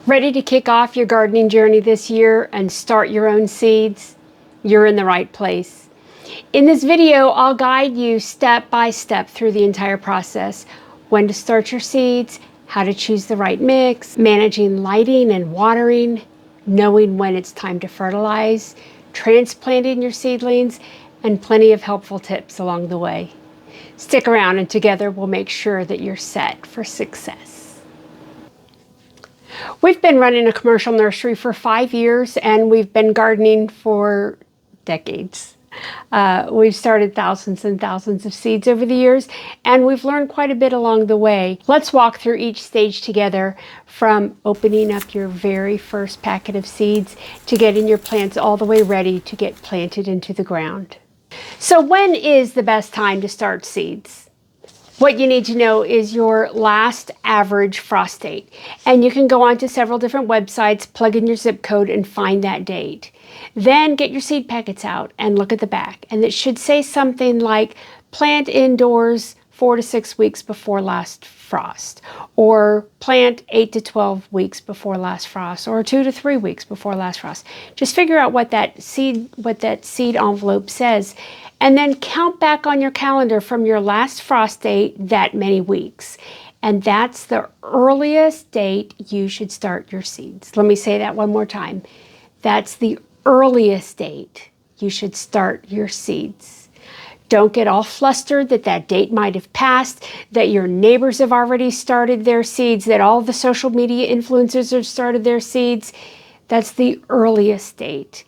Ready to kick off your gardening journey this year and start your own seeds? You're in the right place. In this video, I'll guide you step by step through the entire process. When to start your seeds, how to choose the right mix, managing lighting and watering, knowing when it's time to fertilize, transplanting your seedlings, and plenty of helpful tips along the way. Stick around and together we'll make sure that you're set for success. We've been running a commercial nursery for 5 years and we've been gardening for decades. We've started thousands and thousands of seeds over the years and we've learned quite a bit along the way. Let's walk through each stage together, from opening up your very first packet of seeds to getting your plants all the way ready to get planted into the ground. So when is the best time to start seeds? What you need to know is your last average frost date. And you can go on to several different websites, plug in your zip code and find that date. Then get your seed packets out and look at the back. And it should say something like plant indoors 4 to 6 weeks before last frost, or plant 8 to 12 weeks before last frost, or 2 to 3 weeks before last frost. Just figure out what that seed envelope says, and then count back on your calendar from your last frost date that many weeks. And that's the earliest date you should start your seeds. Let me say that one more time. That's the earliest date you should start your seeds. Don't get all flustered that that date might have passed, that your neighbors have already started their seeds, that all the social media influencers have started their seeds. That's the earliest date.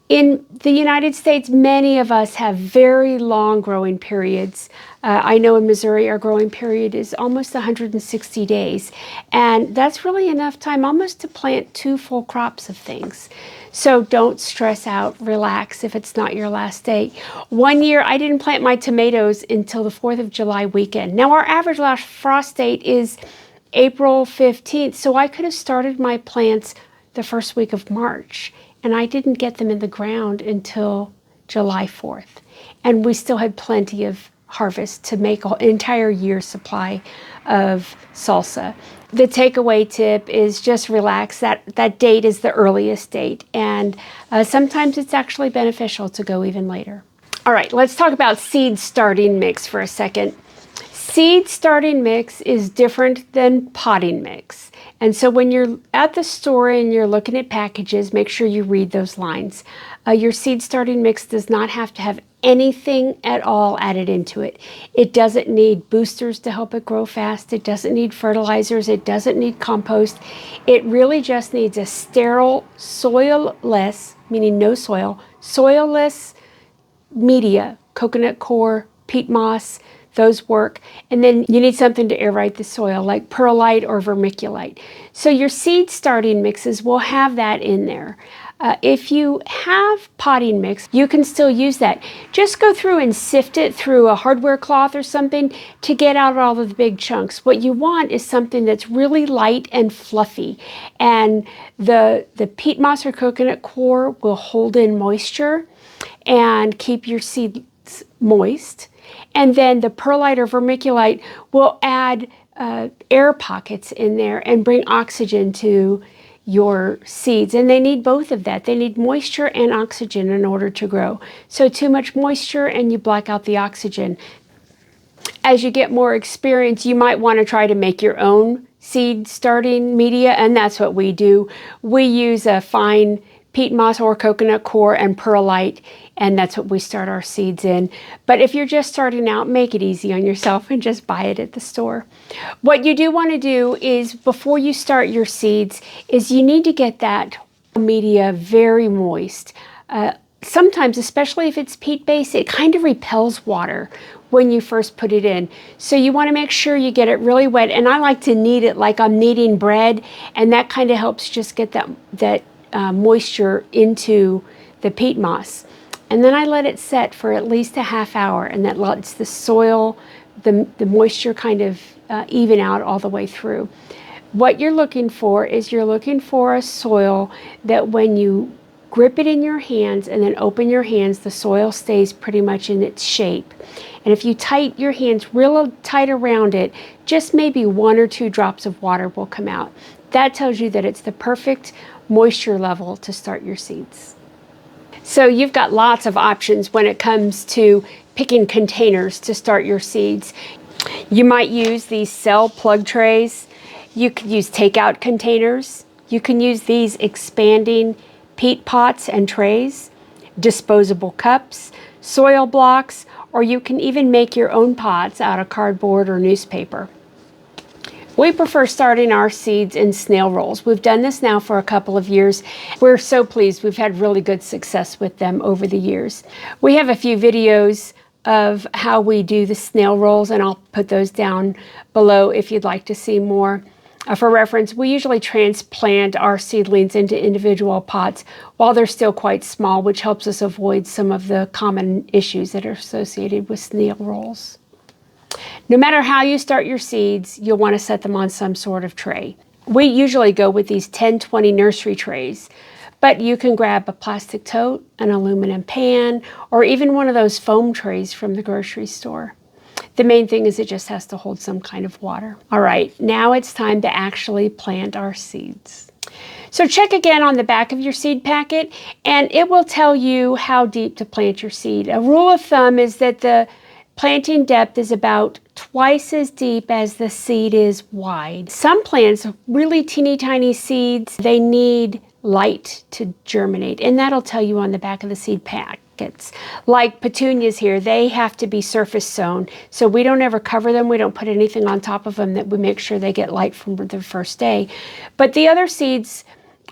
In the United States, many of us have very long growing periods. I know in Missouri, our growing period is almost 160 days. And that's really enough time almost to plant 2 full crops of things. So don't stress out, relax if it's not your last day. One year, I didn't plant my tomatoes until the 4th of July weekend. Now, our average last frost date is April 15th, so I could have started my plants the first week of March. And I didn't get them in the ground until July 4th. And we still had plenty of harvest to make an entire year's supply of salsa. The takeaway tip is just relax. That date is the earliest date. And sometimes it's actually beneficial to go even later. All right, let's talk about seed starting mix for a second. Seed starting mix is different than potting mix. And so when you're at the store and you're looking at packages, make sure you read those lines. Your seed starting mix does not have to have anything at all added into it. It doesn't need boosters to help it grow fast. It doesn't need fertilizers. It doesn't need compost. It really just needs a sterile, soil-less, meaning no soil, soil-less media, coconut coir, peat moss. Those work. And then you need something to aerate the soil, like perlite or vermiculite. So your seed starting mixes will have that in there. If you have potting mix, you can still use that. Just go through and sift it through a hardware cloth or something to get out all of the big chunks. What you want is something that's really light and fluffy. And the peat moss or coconut coir will hold in moisture and keep your seeds moist. And then the perlite or vermiculite will add air pockets in there and bring oxygen to your seeds. And they need both of that. They need moisture and oxygen in order to grow. So too much moisture and you black out the oxygen. As you get more experience, you might want to try to make your own seed starting media, and that's what we do. We use a fine peat moss or coconut coir and perlite, and that's what we start our seeds in. But if you're just starting out, make it easy on yourself and just buy it at the store. What you do want to do is, before you start your seeds, is you need to get that media very moist. Sometimes, especially if it's peat-based, it kind of repels water when you first put it in. So you want to make sure you get it really wet. And I like to knead it like I'm kneading bread, and that kind of helps just get that moisture into the peat moss. And then I let it set for at least a half hour, and that lets the soil, the moisture kind of even out all the way through. What you're looking for is you're looking for a soil that when you grip it in your hands and then open your hands, the soil stays pretty much in its shape. And if you tight your hands real tight around it, just maybe 1 or 2 drops of water will come out. That tells you that it's the perfect moisture level to start your seeds. So you've got lots of options when it comes to picking containers to start your seeds. You might use these cell plug trays. You could use takeout containers. You can use these expanding peat pots and trays, disposable cups, soil blocks, or you can even make your own pots out of cardboard or newspaper. We prefer starting our seeds in snail rolls. We've done this now for a couple of years. We're so pleased. We've had really good success with them over the years. We have a few videos of how we do the snail rolls, and I'll put those down below if you'd like to see more. For reference, we usually transplant our seedlings into individual pots while they're still quite small, which helps us avoid some of the common issues that are associated with snail rolls. No matter how you start your seeds, you'll want to set them on some sort of tray. We usually go with these 10-20 nursery trays, but you can grab a plastic tote, an aluminum pan, or even one of those foam trays from the grocery store. The main thing is it just has to hold some kind of water. All right, now it's time to actually plant our seeds. So check again on the back of your seed packet, and it will tell you how deep to plant your seed. A rule of thumb is that the planting depth is about twice as deep as the seed is wide. Some plants, really teeny tiny seeds, they need light to germinate, and that'll tell you on the back of the seed packets. Like petunias here, they have to be surface sown, so we don't ever cover them. We don't put anything on top of them, that we make sure they get light from the first day. But the other seeds,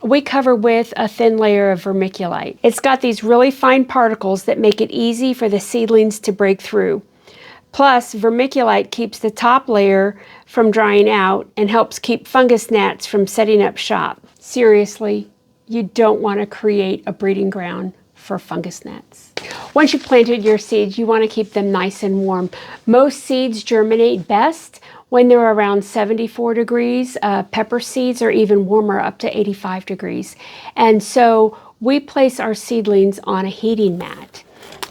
we cover with a thin layer of vermiculite. It's got these really fine particles that make it easy for the seedlings to break through. Plus, vermiculite keeps the top layer from drying out and helps keep fungus gnats from setting up shop. Seriously, you don't want to create a breeding ground for fungus gnats. Once you've planted your seeds, you want to keep them nice and warm. Most seeds germinate best when they're around 74 degrees. Pepper seeds are even warmer, up to 85 degrees. And so we place our seedlings on a heating mat.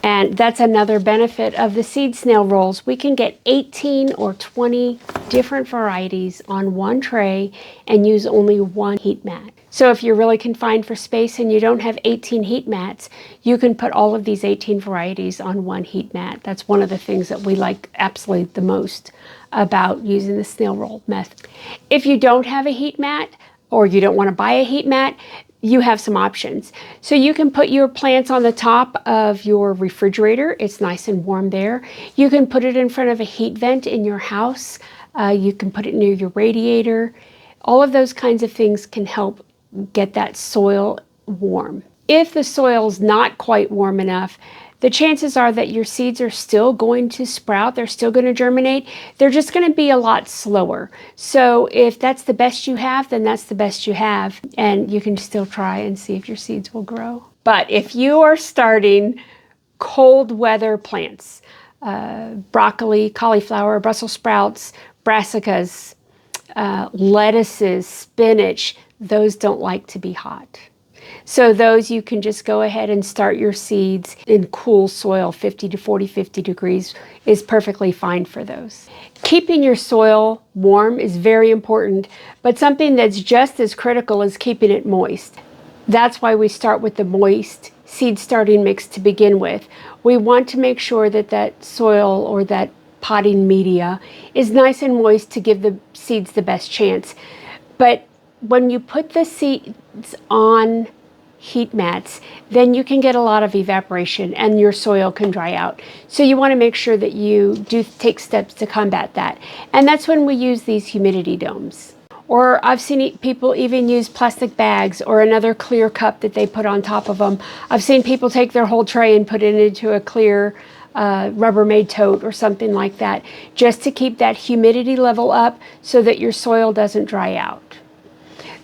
And that's another benefit of the seed snail rolls. We can get 18 or 20 different varieties on one tray and use only one heat mat. So if you're really confined for space and you don't have 18 heat mats, you can put all of these 18 varieties on one heat mat. That's one of the things that we like absolutely the most about using the snail roll method. If you don't have a heat mat, or you don't want to buy a heat mat, you have some options. So you can put your plants on the top of your refrigerator. It's nice and warm there. You can put it in front of a heat vent in your house. You can put it near your radiator. All of those kinds of things can help get that soil warm. If the soil's not quite warm enough, the chances are that your seeds are still going to sprout. They're still going to germinate. They're just going to be a lot slower. So if that's the best you have, then that's the best you have. And you can still try and see if your seeds will grow. But if you are starting cold weather plants, broccoli, cauliflower, Brussels sprouts, brassicas, lettuces, spinach, those don't like to be hot. So those you can just go ahead and start your seeds in cool soil. 50 to 50 degrees is perfectly fine for those. Keeping your soil warm is very important, but something that's just as critical is keeping it moist. That's why we start with the moist seed starting mix to begin with. We want to make sure that that soil or that potting media is nice and moist to give the seeds the best chance. But when you put the seeds on heat mats, then you can get a lot of evaporation and your soil can dry out. So you want to make sure that you do take steps to combat that. And that's when we use these humidity domes. Or I've seen people even use plastic bags or another clear cup that they put on top of them. I've seen people take their whole tray and put it into a clear Rubbermaid tote or something like that, just to keep that humidity level up so that your soil doesn't dry out.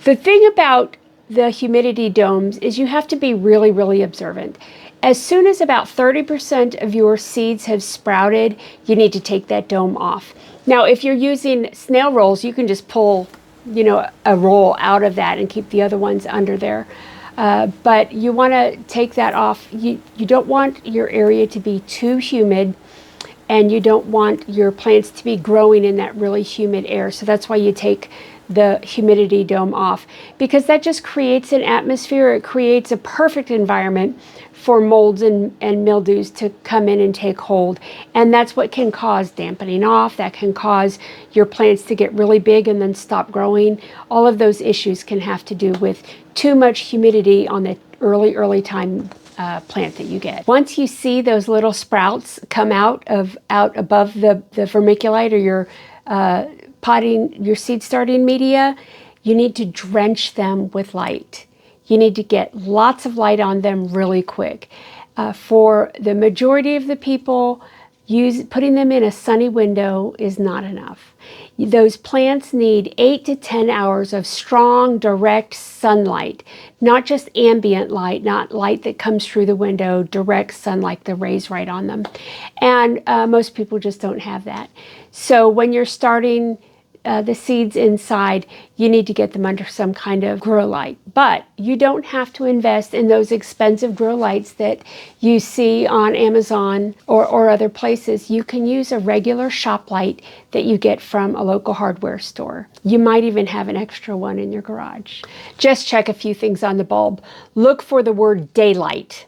The thing about the humidity domes is you have to be really, really observant. As soon as about 30% of your seeds have sprouted, you need to take that dome off. Now, if you're using snail rolls, you can just pull, a roll out of that and keep the other ones under there. But you want to take that off. You don't want your area to be too humid, and you don't want your plants to be growing in that really humid air. So that's why you take the humidity dome off, because that just creates an atmosphere. It creates a perfect environment for molds and mildews to come in and take hold. And that's what can cause dampening off. That can cause your plants to get really big and then stop growing. All of those issues can have to do with too much humidity on the early time plant that you get. Once you see those little sprouts come out above the vermiculite or your your seed starting media, you need to drench them with light. You need to get lots of light on them really quick. For the majority of the people, putting them in a sunny window is not enough. Those plants need 8 to 10 hours of strong, direct sunlight, not just ambient light, not light that comes through the window, direct sunlight, the rays right on them. And most people just don't have that. So when you're starting the seeds inside, you need to get them under some kind of grow light. But you don't have to invest in those expensive grow lights that you see on Amazon or other places. You can use a regular shop light that you get from a local hardware store. You might even have an extra one in your garage. Just check a few things on the bulb. Look for the word daylight,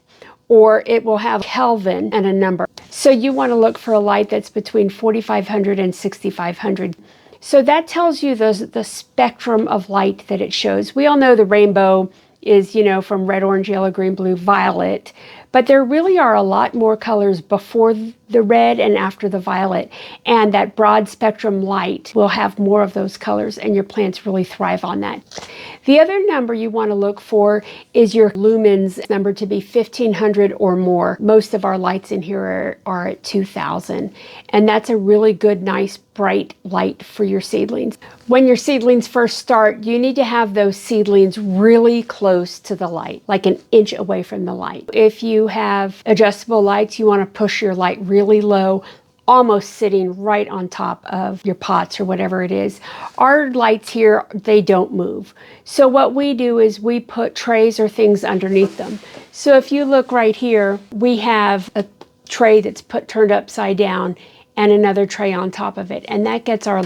or it will have Kelvin and a number. So you want to look for a light that's between 4,500 and 6,500. So that tells you the spectrum of light that it shows. We all know the rainbow is, from red, orange, yellow, green, blue, violet. But there really are a lot more colors before the red and after the violet. And that broad spectrum light will have more of those colors, and your plants really thrive on that. The other number you want to look for is your lumens number to be 1,500 or more. Most of our lights in here are at 2,000. And that's a really good, nice, bright light for your seedlings. When your seedlings first start, you need to have those seedlings really close to the light, like an inch away from the light. If you have adjustable lights, you want to push your light really low, almost sitting right on top of your pots or whatever it is. Our lights here, they don't move. So what we do is we put trays or things underneath them. So if you look right here, we have a tray that's turned upside down and another tray on top of it. And that gets our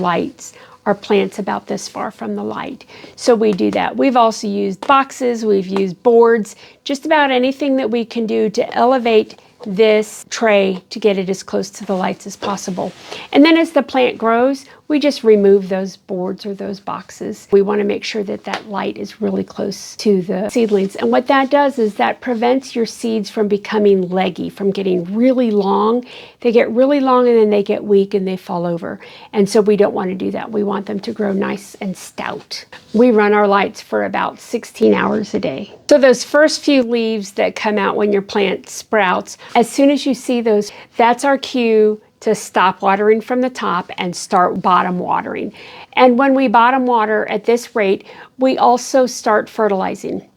plants about this far from the light. So we do that. We've also used boxes, we've used boards, just about anything that we can do to elevate this tray to get it as close to the lights as possible. And then as the plant grows, we just remove those boards or those boxes. We want to make sure that that light is really close to the seedlings. And what that does is that prevents your seeds from becoming leggy, from getting really long. They get really long and then they get weak and they fall over. And so we don't want to do that. We want them to grow nice and stout. We run our lights for about 16 hours a day. So those first few leaves that come out when your plant sprouts, as soon as you see those, that's our cue to stop watering from the top and start bottom watering. And when we bottom water at this rate, we also start fertilizing.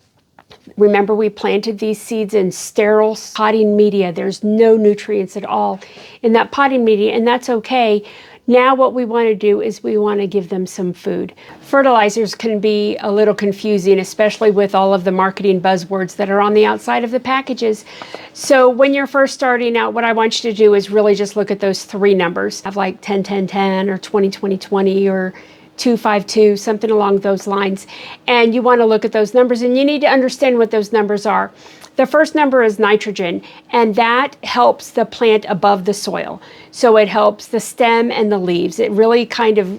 Remember, we planted these seeds in sterile potting media. There's no nutrients at all in that potting media, and that's okay. Now what we want to do is we want to give them some food. Fertilizers can be a little confusing, especially with all of the marketing buzzwords that are on the outside of the packages. So when you're first starting out, what I want you to do is really just look at those three numbers. Have like 10-10-10 or 20-20-20 or 2-5-2, something along those lines. And you want to look at those numbers, and you need to understand what those numbers are. The first number is nitrogen, and that helps the plant above the soil. So it helps the stem and the leaves. It really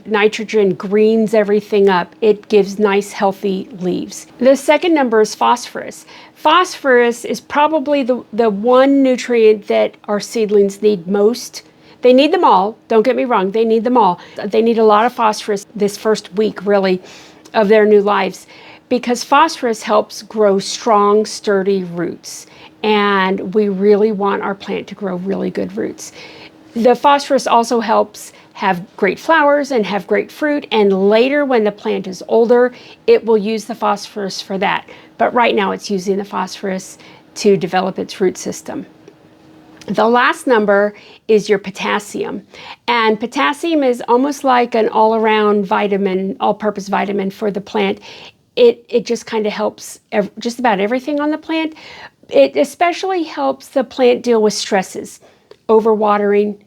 nitrogen greens everything up. It gives nice, healthy leaves. The second number is phosphorus. Phosphorus is probably the one nutrient that our seedlings need most. They need them all, don't get me wrong, they need them all. They need a lot of phosphorus this first week, really, of their new lives, because phosphorus helps grow strong, sturdy roots. And we really want our plant to grow really good roots. The phosphorus also helps have great flowers and have great fruit. And later, when the plant is older, it will use the phosphorus for that. But right now, it's using the phosphorus to develop its root system. The last number is your potassium. And potassium is almost like an all-around vitamin, all-purpose vitamin for the plant. It just kind of helps just about everything on the plant. It especially helps the plant deal with stresses, overwatering,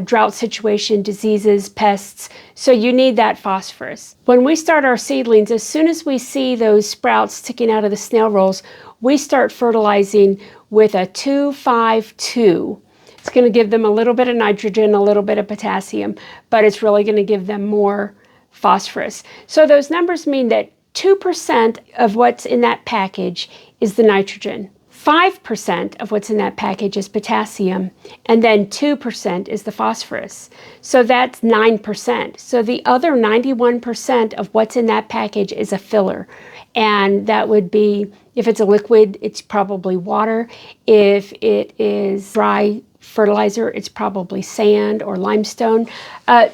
drought situation, diseases, pests. So you need that phosphorus. When we start our seedlings, as soon as we see those sprouts sticking out of the snail rolls, we start fertilizing with a 2-5-2. It's going to give them a little bit of nitrogen, a little bit of potassium, but it's really going to give them more phosphorus. So those numbers mean that 2% of what's in that package is the nitrogen. 5% of what's in that package is potassium, and then 2% is the phosphorus. So that's 9%. So the other 91% of what's in that package is a filler. And that would be, if it's a liquid, it's probably water. If it is dry fertilizer, it's probably sand or limestone.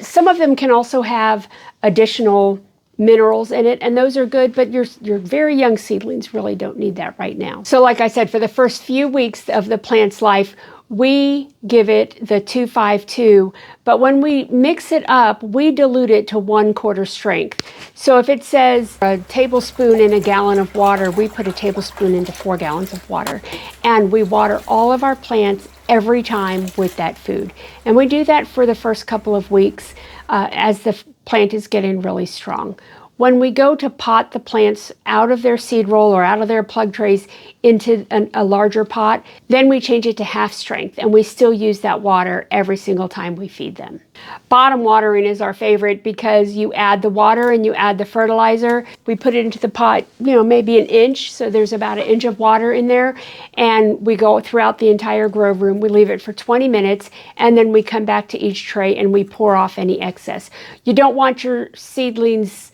Some of them can also have additional minerals in it, and those are good, but your very young seedlings really don't need that right now. So like I said, for the first few weeks of the plant's life, we give it the 2-5-2, but when we mix it up, we dilute it to 1/4 strength. So if it says a tablespoon in a gallon of water, we put a tablespoon into 4 gallons of water, and we water all of our plants every time with that food. And we do that for the first couple of weeks as the plant is getting really strong. When we go to pot the plants out of their seed roll or out of their plug trays into a larger pot, then we change it to half strength, and we still use that water every single time we feed them. Bottom watering is our favorite because you add the water and you add the fertilizer. We put it into the pot, maybe an inch, so there's about an inch of water in there, and we go throughout the entire grow room. We leave it for 20 minutes, and then we come back to each tray and we pour off any excess. You don't want your seedlings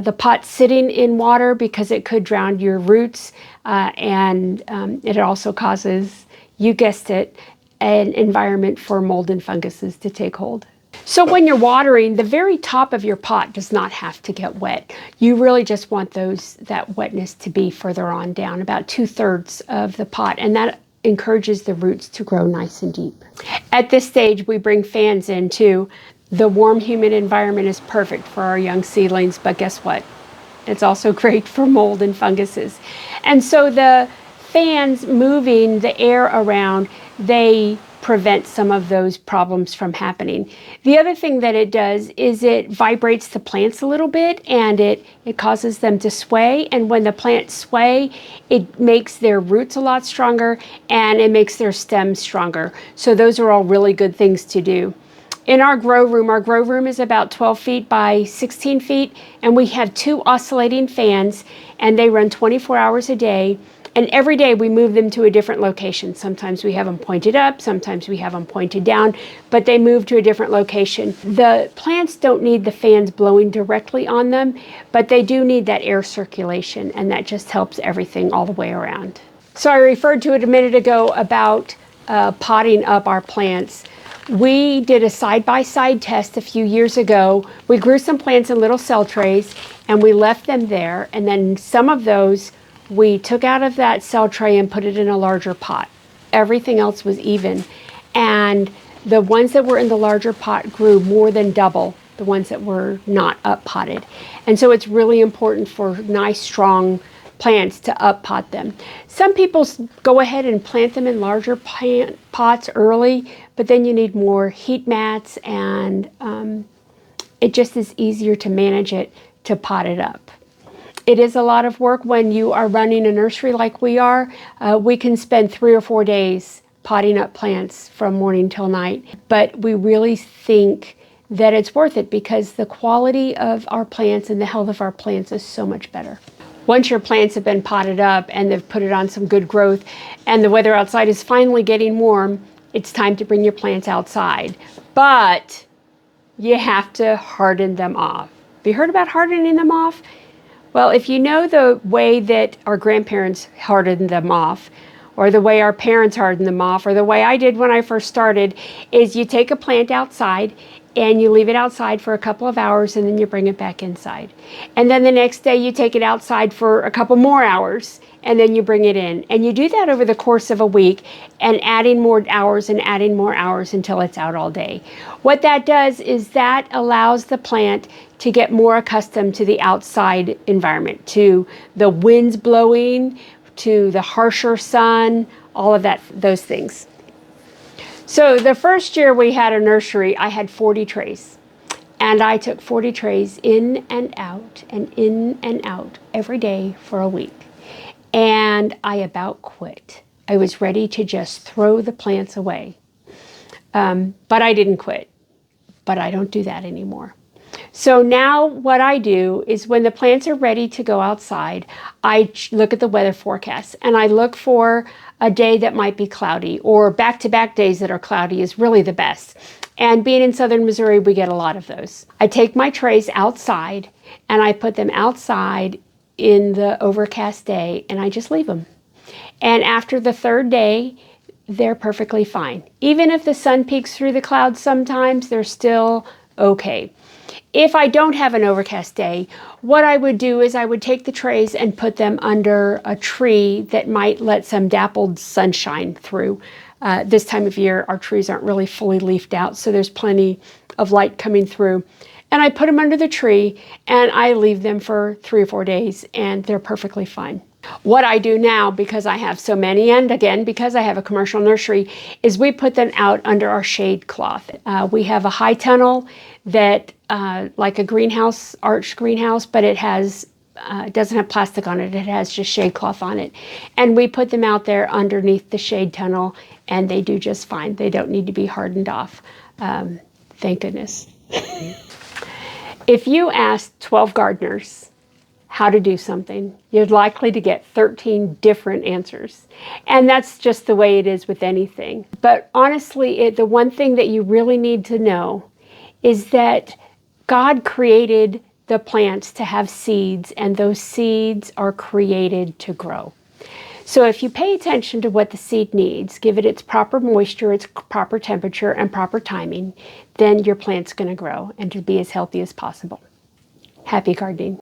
the pot sitting in water because it could drown your roots, and it also causes, you guessed it, an environment for mold and funguses to take hold. So when you're watering, the very top of your pot does not have to get wet. You really just want that wetness to be further on down, about 2/3 of the pot, and that encourages the roots to grow nice and deep. At this stage, we bring fans in too. The warm, humid environment is perfect for our young seedlings, but guess what? It's also great for mold and funguses. And so the fans moving the air around, they prevent some of those problems from happening. The other thing that it does is it vibrates the plants a little bit, and it causes them to sway. And when the plants sway, it makes their roots a lot stronger, and it makes their stems stronger. So those are all really good things to do. In our grow room is about 12 feet by 16 feet, and we have 2 oscillating fans, and they run 24 hours a day. And every day we move them to a different location. Sometimes we have them pointed up, sometimes we have them pointed down, but they move to a different location. The plants don't need the fans blowing directly on them, but they do need that air circulation, and that just helps everything all the way around. So I referred to it a minute ago about potting up our plants. We did a side-by-side test a few years ago. We grew some plants in little cell trays, and we left them there, and then some of those we took out of that cell tray and put it in a larger pot. Everything else was even, and the ones that were in the larger pot grew more than double the ones that were not up potted. And so it's really important for nice, strong plants to up pot them. Some people go ahead and plant them in larger pots early, but then you need more heat mats, and it just is easier to manage it to pot it up. It is a lot of work when you are running a nursery like we are. We can spend 3 or 4 days potting up plants from morning till night, but we really think that it's worth it because the quality of our plants and the health of our plants is so much better. Once your plants have been potted up and they've put it on some good growth and the weather outside is finally getting warm, it's time to bring your plants outside. But you have to harden them off. Have you heard about hardening them off? Well, if you know the way that our grandparents hardened them off, or the way our parents hardened them off, or the way I did when I first started, is you take a plant outside and you leave it outside for a couple of hours, and then you bring it back inside. And then the next day you take it outside for a couple more hours, and then you bring it in. And you do that over the course of a week, and adding more hours and adding more hours until it's out all day. What that does is that allows the plant to get more accustomed to the outside environment, to the winds blowing, to the harsher sun, all of that, those things. So the first year we had a nursery, I had 40 trays. And I took 40 trays in and out and in and out every day for a week. And I about quit. I was ready to just throw the plants away. But I didn't quit. But I don't do that anymore. So now what I do is when the plants are ready to go outside, I look at the weather forecast and I look for a day that might be cloudy, or back-to-back days that are cloudy is really the best. And being in southern Missouri, we get a lot of those. I take my trays outside and I put them outside in the overcast day and I just leave them. And after the third day, they're perfectly fine. Even if the sun peeks through the clouds sometimes, they're still okay. If I don't have an overcast day, what I would do is I would take the trays and put them under a tree that might let some dappled sunshine through. This time of year, our trees aren't really fully leafed out, so there's plenty of light coming through. And I put them under the tree and I leave them for 3 or 4 days and they're perfectly fine. What I do now, because I have so many, and again, because I have a commercial nursery, is we put them out under our shade cloth. We have a high tunnel that, like a greenhouse, arched greenhouse, but it doesn't have plastic on it. It has just shade cloth on it. And we put them out there underneath the shade tunnel, and they do just fine. They don't need to be hardened off. Thank goodness. If you ask 12 gardeners how to do something, you're likely to get 13 different answers. And that's just the way it is with anything. But honestly, the one thing that you really need to know is that God created the plants to have seeds, and those seeds are created to grow. So if you pay attention to what the seed needs, give it its proper moisture, its proper temperature, and proper timing, then your plant's going to grow and to be as healthy as possible. Happy gardening.